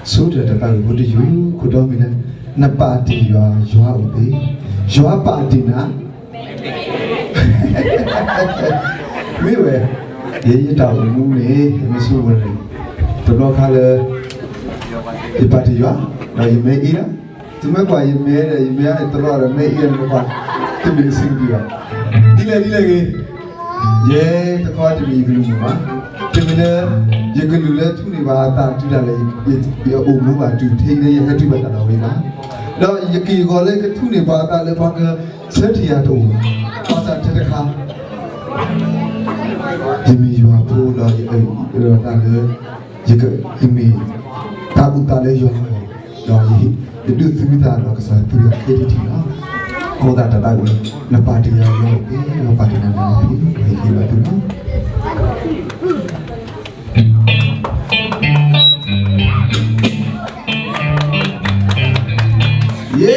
so that I would you could dominate Napati, you are you are Patina. We were ye down moon, Miss Woolly. The local the party you are, now you may eat. To make why you may have the Lord may eat to be sing you. Dilly, yea, the court be gloomy. You can let to me about your own move to take the head to better away. Now you can go like a tune about that level 30 at all. What's the car? Jimmy, you are poor, you can me. Tabutale, you do things that are to your credit. Go that I will. No party, no party, no party. Yeah,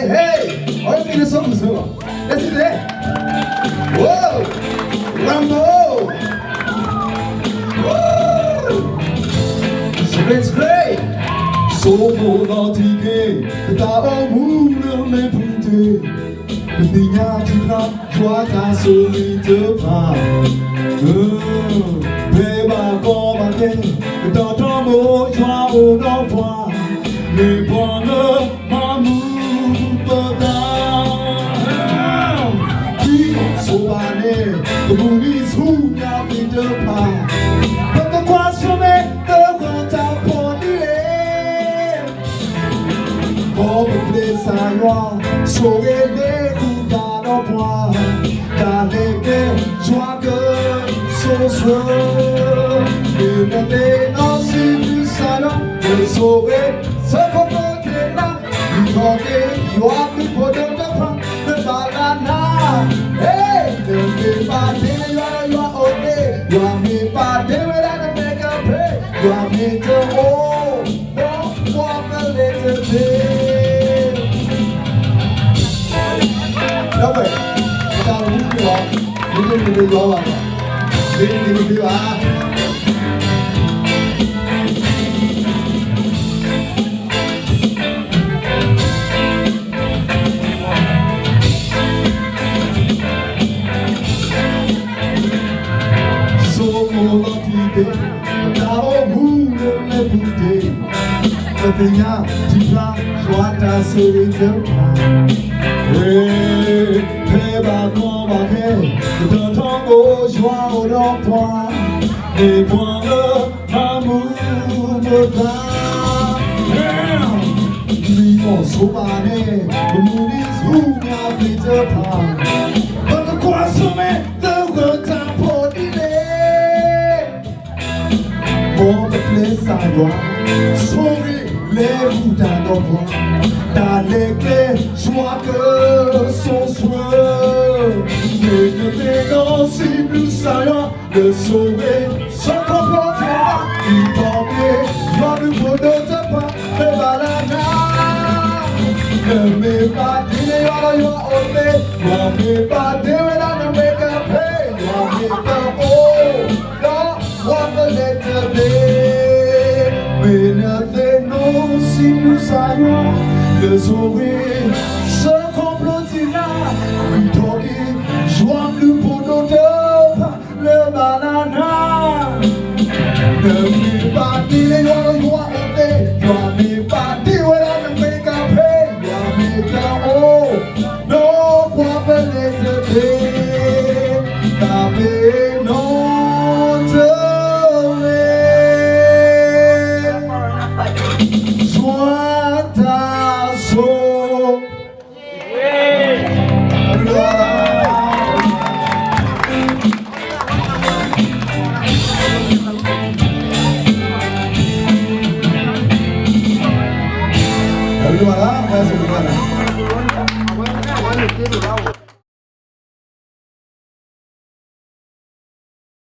hey! All the songs, let's see that. Whoa! Rambo! Whoa! It's great! So naughty gay, the Tao moon will me put it. The thing I do not what I so little power. Baby, come again, the daughter more, you are not one. Les bonheurs m'amourent qui sont allés de mourir sous la vie de pas. Pas de quoi sommet de retard pour dire. Pour me plaire sa loi, sauver les coups dans nos bois. Dans les guerres, joie que ce soir. Et monter dans ce salon, et sauver. So come on, you are people don't the banana. Hey, the party, you are okay. You are me party without make a pay. You are me to don't walk a little bit. No way. You are. Tenha de lá, joata sobre teu pai. Peba como alguém, tanto joão não pode. E quando vamos mudar, me consumane, o mundo escuta a vida pai. Quando consome, não conta por ele. Bom de plaisir agora, sorry. Les routes à nos points, dans les clés, joie que son soin. Mais que dénoncer, nous saillons le sauver, sans comprendre, il tombait, dans le fond de ta part, le balana. Ne m'est pas dit, you are okay, ne m'est pas dit, without a make-up, hey, ne m'est pas, oh, don't want to let the day, mais nothing, no. Si nous saillons le sourire, ce complotira, oui, toqué, joie plus pour nos deux, le banana. Ne m'est pas dit, les joies ne m'est pas dit, voilà, ne m'est qu'à paix, ne m'est qu'à haut, non, quoi venez de paix, ta paix, non, de Voilà,